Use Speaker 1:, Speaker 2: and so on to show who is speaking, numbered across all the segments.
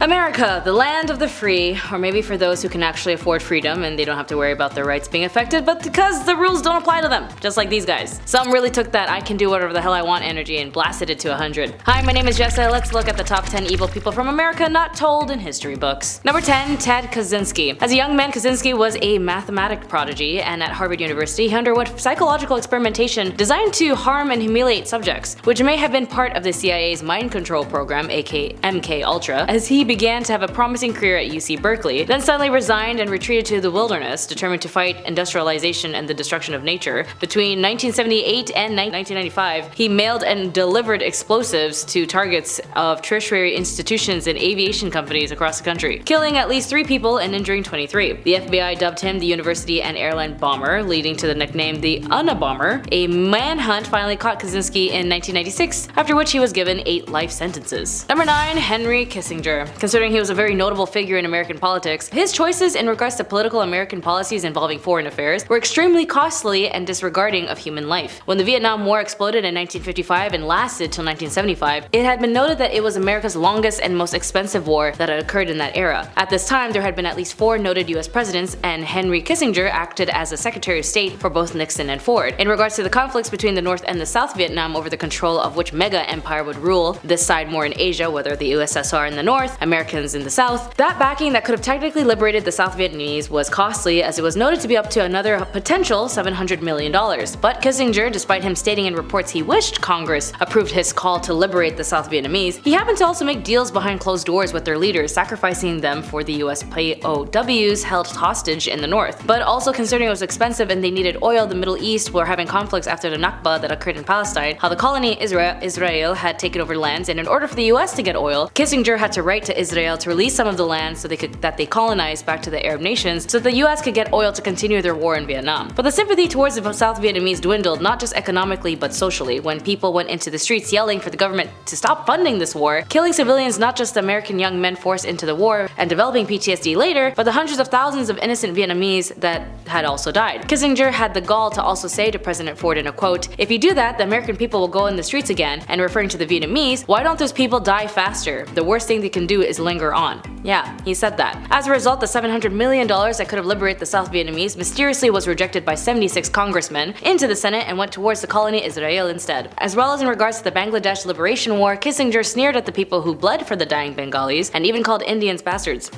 Speaker 1: America, the land of the free, or maybe for those who can actually afford freedom and they don't have to worry about their rights being affected, but because the rules don't apply to them, just like these guys. Some really took that I can do whatever the hell I want energy and blasted it to 100. Hi, my name is Jessa. Let's look at the top 10 evil people from America not told in history books. Number 10, Ted Kaczynski. As a young man, Kaczynski was a mathematics prodigy, and at Harvard University he underwent psychological experimentation designed to harm and humiliate subjects, which may have been part of the CIA's mind control program, aka MK Ultra, as he began to have a promising career at UC Berkeley, then suddenly resigned and retreated to the wilderness, determined to fight industrialization and the destruction of nature. Between 1978 and 1995, he mailed and delivered explosives to targets of tertiary institutions and aviation companies across the country, killing at least 3 people and injuring 23. The FBI dubbed him the University and Airline Bomber, leading to the nickname the Unabomber. A manhunt finally caught Kaczynski in 1996, after which he was given 8 life sentences. Number 9, Henry Kissinger. Considering he was a very notable figure in American politics, his choices in regards to political American policies involving foreign affairs were extremely costly and disregarding of human life. When the Vietnam War exploded in 1955 and lasted till 1975, it had been noted that it was America's longest and most expensive war that had occurred in that era. At this time, there had been at least 4 noted US presidents, and Henry Kissinger acted as the Secretary of State for both Nixon and Ford. In regards to the conflicts between the North and the South Vietnam over the control of which mega empire would rule, this side more in Asia, whether the USSR in the North, Americans in the South, that backing that could have technically liberated the South Vietnamese was costly, as it was noted to be up to another potential $700 million. But Kissinger, despite him stating in reports he wished Congress approved his call to liberate the South Vietnamese, he happened to also make deals behind closed doors with their leaders, sacrificing them for the US POWs held hostage in the North. But also considering it was expensive and they needed oil, the Middle East were having conflicts after the Nakba that occurred in Palestine, how the colony Israel had taken over lands, and in order for the US to get oil, Kissinger had to write to Israel to release some of the land so that they colonized back to the Arab nations so the US could get oil to continue their war in Vietnam. But the sympathy towards the South Vietnamese dwindled, not just economically but socially, when people went into the streets yelling for the government to stop funding this war, killing civilians, not just American young men forced into the war and developing PTSD later, but the hundreds of thousands of innocent Vietnamese that had also died. Kissinger had the gall to also say to President Ford in a quote, "If you do that, the American people will go in the streets again," and referring to the Vietnamese, "Why don't those people die faster? The worst thing they can do is linger on." Yeah, he said that. As a result, the $700 million that could have liberated the South Vietnamese mysteriously was rejected by 76 congressmen into the Senate and went towards the colony Israel instead. As well as in regards to the Bangladesh Liberation War, Kissinger sneered at the people who bled for the dying Bengalis and even called Indians bastards.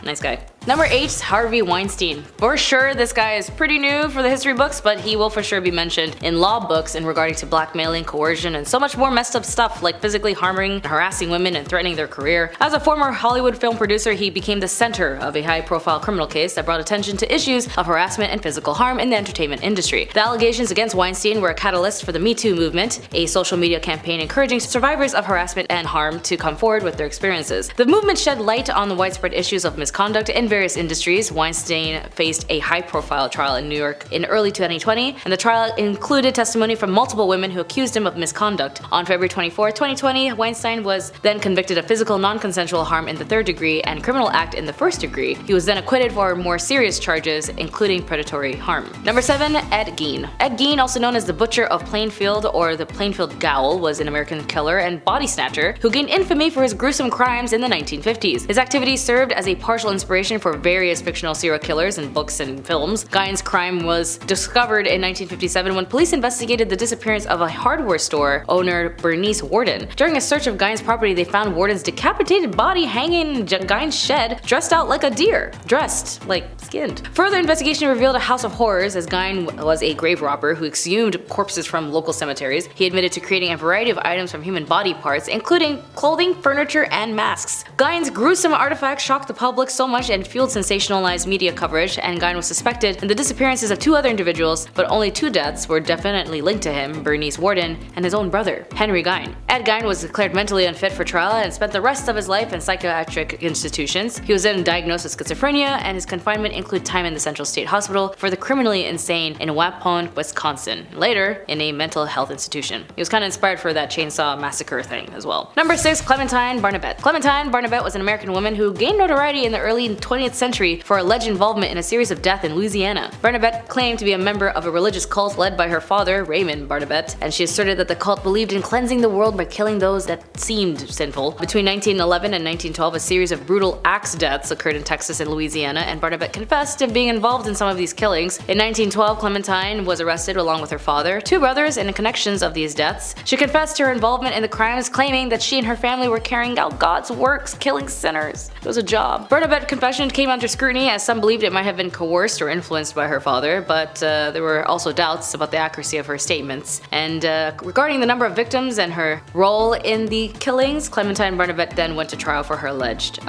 Speaker 1: Nice guy. Number 8, Harvey Weinstein. For sure, this guy is pretty new for the history books, but he will for sure be mentioned in law books in regarding to blackmailing, coercion, and so much more messed up stuff like physically harming and harassing women and threatening their career. As a former Hollywood film producer, he became the center of a high-profile criminal case that brought attention to issues of harassment and physical harm in the entertainment industry. The allegations against Weinstein were a catalyst for the Me Too movement, a social media campaign encouraging survivors of harassment and harm to come forward with their experiences. The movement shed light on the widespread issues of misconduct in various industries. Weinstein faced a high-profile trial in New York in early 2020, and the trial included testimony from multiple women who accused him of misconduct. On February 24, 2020, Weinstein was then convicted of physical non-consensual harm in the 3rd degree and criminal act in the 1st degree. He was then acquitted for more serious charges, including predatory harm. Number 7, Ed Gein. Ed Gein, also known as the Butcher of Plainfield or the Plainfield Gowl, was an American killer and body snatcher who gained infamy for his gruesome crimes in the 1950s. His activities served as a partial inspiration for various fictional serial killers in books and films. Gein's crime was discovered in 1957 when police investigated the disappearance of a hardware store owner, Bernice Worden. During a search of Gein's property, they found Worden's decapitated body hanging in Gein's shed, dressed out like a deer. Dressed, like skinned. Further investigation revealed a house of horrors, as Gein was a grave robber who exhumed corpses from local cemeteries. He admitted to creating a variety of items from human body parts, including clothing, furniture, and masks. Gein's gruesome artifacts shocked the public so much and fueled sensationalized media coverage, and Gein was suspected in the disappearances of 2 other individuals, but only 2 deaths were definitely linked to him, Bernice Worden and his own brother, Henry Gein. Ed Gein was declared mentally unfit for trial and spent the rest of his life in psychiatric institutions. He was then diagnosed with schizophrenia, and his confinement included time in the Central State Hospital for the criminally insane in Waupun, Wisconsin, later in a mental health institution. He was kind of inspired for that chainsaw massacre thing as well. Number 6, Clementine Barnabet. Clementine Barnabet was an American woman who gained notoriety in the early 20th century for alleged involvement in a series of deaths in Louisiana. Barnabet claimed to be a member of a religious cult led by her father, Raymond Barnabet, and she asserted that the cult believed in cleansing the world by killing those that seemed sinful. Between 1911 and 1912, a series of brutal axe deaths occurred in Texas and Louisiana, and Barnabet confessed to being involved in some of these killings. In 1912, Clementine was arrested along with her father, two brothers, and the connections of these deaths. She confessed to her involvement in the crimes, claiming that she and her family were carrying out God's works, killing sinners. It was a job. Bernabet's confession came under scrutiny, as some believed it might have been coerced or influenced by her father, but there were also doubts about the accuracy of her statements. And regarding the number of victims and her role in the killings, Clementine Barnabet then went to trial for her alleged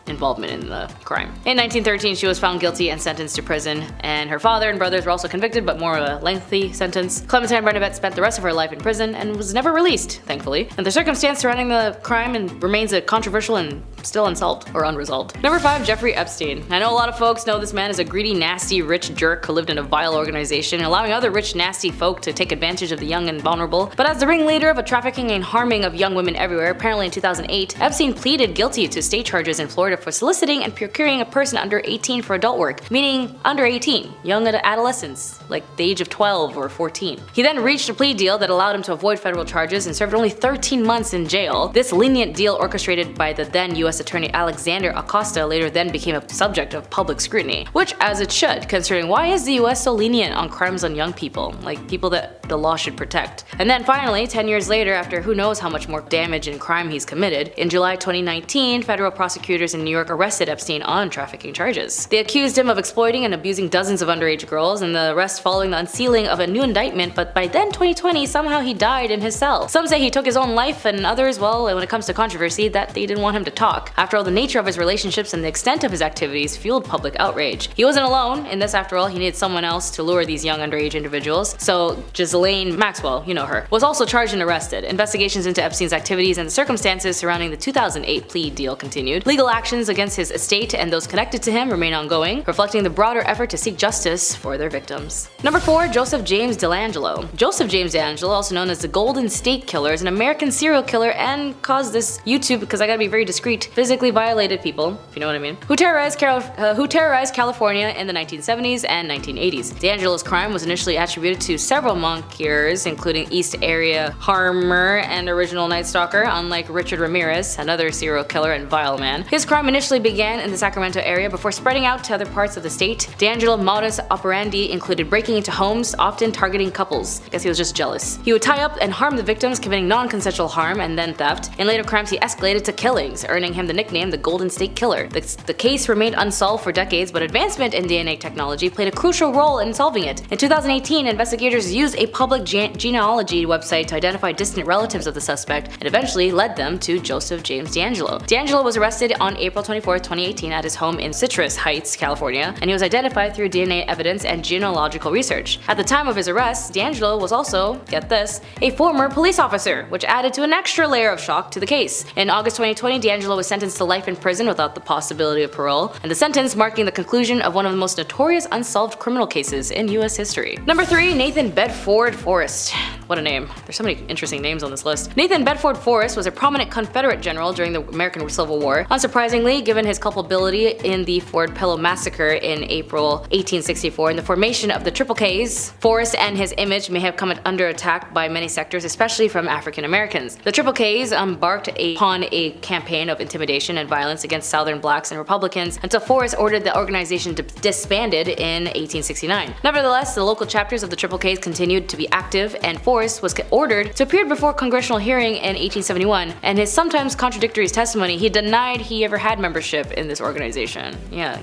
Speaker 1: involvement in the crime. In 1913, she was found guilty and sentenced to prison, and her father and brothers were also convicted, but more of a lengthy sentence. Clementine Barnabet spent the rest of her life in prison and was never released, thankfully. And the circumstance surrounding the crime remains a controversial and still unsolved or unresolved. Number 5, Jeffrey Epstein. I know a lot of folks know this man as a greedy, nasty, rich jerk who lived in a vile organization, allowing other rich, nasty folk to take advantage of the young and vulnerable. But as the ringleader of a trafficking and harming of young women everywhere, apparently in 2008, Epstein pleaded guilty to state charges in Florida for soliciting and procuring a person under 18 for adult work, meaning under 18, young adolescents, like the age of 12 or 14. He then reached a plea deal that allowed him to avoid federal charges and served only 13 months in jail. This lenient deal, orchestrated by the then U.S. Attorney Alexander Acosta, later then became a subject of public scrutiny, which as it should, considering why is the U.S. so lenient on crimes on young people, like people that the law should protect. And then finally, 10 years later, after who knows how much more damage and crime he's committed, in July 2019, federal prosecutors in New York arrested Epstein on trafficking charges. They accused him of exploiting and abusing dozens of underage girls, and the arrest following the unsealing of a new indictment, but by then 2020, somehow he died in his cell. Some say he took his own life, and others, well, when it comes to controversy, that they didn't want him to talk. After all, the nature of his relationships and the extent of his activities fueled public outrage. He wasn't alone in this, after all, he needed someone else to lure these young underage individuals, so Ghislaine Maxwell, you know her, was also charged and arrested. Investigations into Epstein's activities and the circumstances surrounding the 2008 plea deal continued. Legal actions against his estate and those connected to him remain ongoing, reflecting the broader effort to seek justice for their victims. Number 4, Joseph James DeAngelo. Joseph James DeAngelo, also known as the Golden State Killer, is an American serial killer and caused this YouTube, because I gotta be very discreet, physically violated people, if you know what I mean, who terrorized California in the 1970s and 1980s. DeAngelo's crime was initially attributed to several monikers, including East Area Harmer and original Night Stalker, unlike Richard Ramirez, another serial killer and vile man. His crime initially began in the Sacramento area before spreading out to other parts of the state. DeAngelo's modus operandi included breaking into homes, often targeting couples. I guess he was just jealous. He would tie up and harm the victims, committing non-consensual harm and then theft. In later crimes, he escalated to killings, earning him the nickname the Golden State Killer. The case remained unsolved for decades, but advancement in DNA technology played a crucial role in solving it. In 2018, investigators used a public genealogy website to identify distant relatives of the suspect and eventually led them to Joseph James DeAngelo. DeAngelo was arrested on April 24, 2018 at his home in Citrus Heights, California, and he was identified through DNA evidence and genealogical research. At the time of his arrest, DeAngelo was also, get this, a former police officer, which added to an extra layer of shock to the case. In August 2020, DeAngelo was sentenced to life in prison without the possibility of parole, and the sentence marking the conclusion of one of the most notorious unsolved criminal cases in US history. Number 3, Nathan Bedford Forrest. What a name. There's so many interesting names on this list. Nathan Bedford Forrest was a prominent Confederate general during the American Civil War. Unsurprisingly, given his culpability in the Fort Pillow Massacre in April 1864 and the formation of the Triple Ks, Forrest and his image may have come under attack by many sectors, especially from African Americans. The Triple Ks embarked upon a campaign of intimidation and violence against Southern blacks and Republicans until Forrest ordered the organization disbanded in 1869. Nevertheless, the local chapters of the Triple Ks continued to be active, and Forrest was ordered to appear before a congressional hearing in 1871. And his sometimes contradictory testimony, he denied he ever had membership in this organization. Yeah,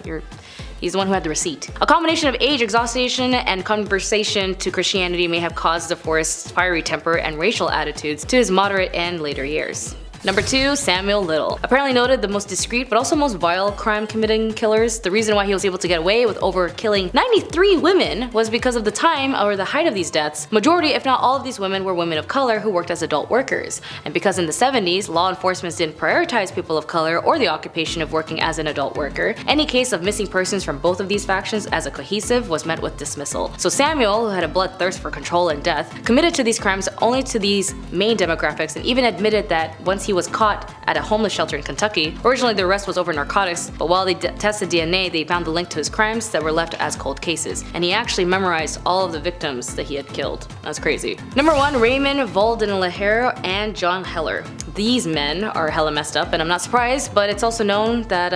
Speaker 1: he's the one who had the receipt. A combination of age, exhaustion, and conversion to Christianity may have caused the Forrest's fiery temper and racial attitudes to his moderate and later years. Number 2, Samuel Little. Apparently noted the most discreet but also most vile crime-committing killers. The reason why he was able to get away with over killing 93 women was because of the time or the height of these deaths. Majority, if not all of these women, were women of color who worked as adult workers. And because in the 70s, law enforcement didn't prioritize people of color or the occupation of working as an adult worker, any case of missing persons from both of these factions as a cohesive was met with dismissal. So Samuel, who had a bloodthirst for control and death, committed to these crimes only to these main demographics, and even admitted that once he was caught at a homeless shelter in Kentucky. Originally, the arrest was over narcotics, but while they tested DNA, they found the link to his crimes that were left as cold cases. And he actually memorized all of the victims that he had killed. That's crazy. Number 1, Raymond, Vonderlehr, and John Heller. These men are hella messed up, and I'm not surprised, but it's also known that,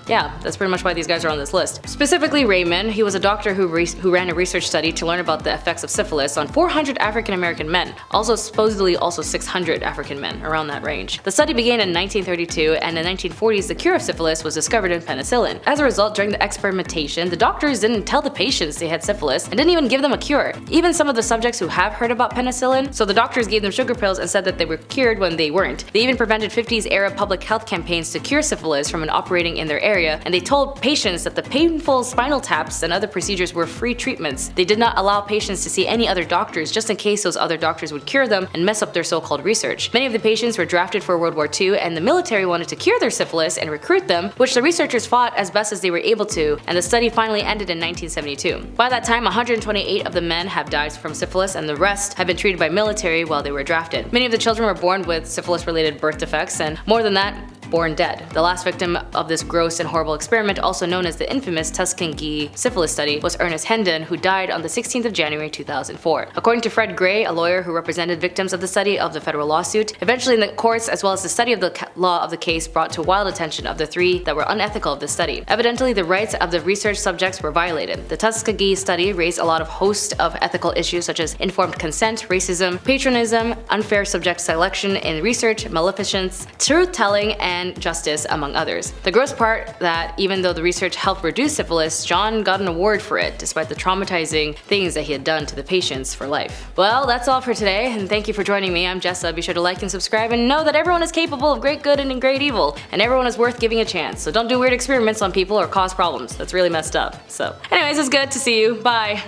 Speaker 1: yeah, that's pretty much why these guys are on this list. Specifically Raymond, he was a doctor who ran a research study to learn about the effects of syphilis on 400 African American men, also supposedly also 600 African men, around that range. The study began in 1932, and in the 1940s the cure of syphilis was discovered in penicillin. As a result, during the experimentation, the doctors didn't tell the patients they had syphilis and didn't even give them a cure. Even some of the subjects who have heard about penicillin, so the doctors gave them sugar pills and said that they were cured when they weren't. They even prevented 50s era public health campaigns to cure syphilis from operating in their area, and they told patients that the painful spinal taps and other procedures were free treatments. They did not allow patients to see any other doctors just in case those other doctors would cure them and mess up their so-called research. Many of the patients were drafted for World War II, and the military wanted to cure their syphilis and recruit them, which the researchers fought as best as they were able to, and the study finally ended in 1972. By that time, 128 of the men have died from syphilis, and the rest have been treated by military while they were drafted. Many of the children were born with syphilis-related birth defects, and more than that, born dead. The last victim of this gross and horrible experiment, also known as the infamous Tuskegee syphilis study, was Ernest Hendon, who died on the 16th of January 2004. According to Fred Gray, a lawyer who represented victims of the study of the federal lawsuit, eventually in the courts as well as the study of the law of the case brought to wild attention of the three that were unethical of the study. Evidently, the rights of the research subjects were violated. The Tuskegee study raised a lot of host of ethical issues such as informed consent, racism, patronism, unfair subject selection in research, maleficence, truth-telling, and justice, among others. The gross part that even though the research helped reduce syphilis, John got an award for it, despite the traumatizing things that he had done to the patients for life. Well, that's all for today, and thank you for joining me. I'm Jessa. Be sure to like and subscribe, and know that everyone is capable of great good and great evil, and everyone is worth giving a chance. So don't do weird experiments on people or cause problems. That's really messed up. So anyways, it's good to see you. Bye.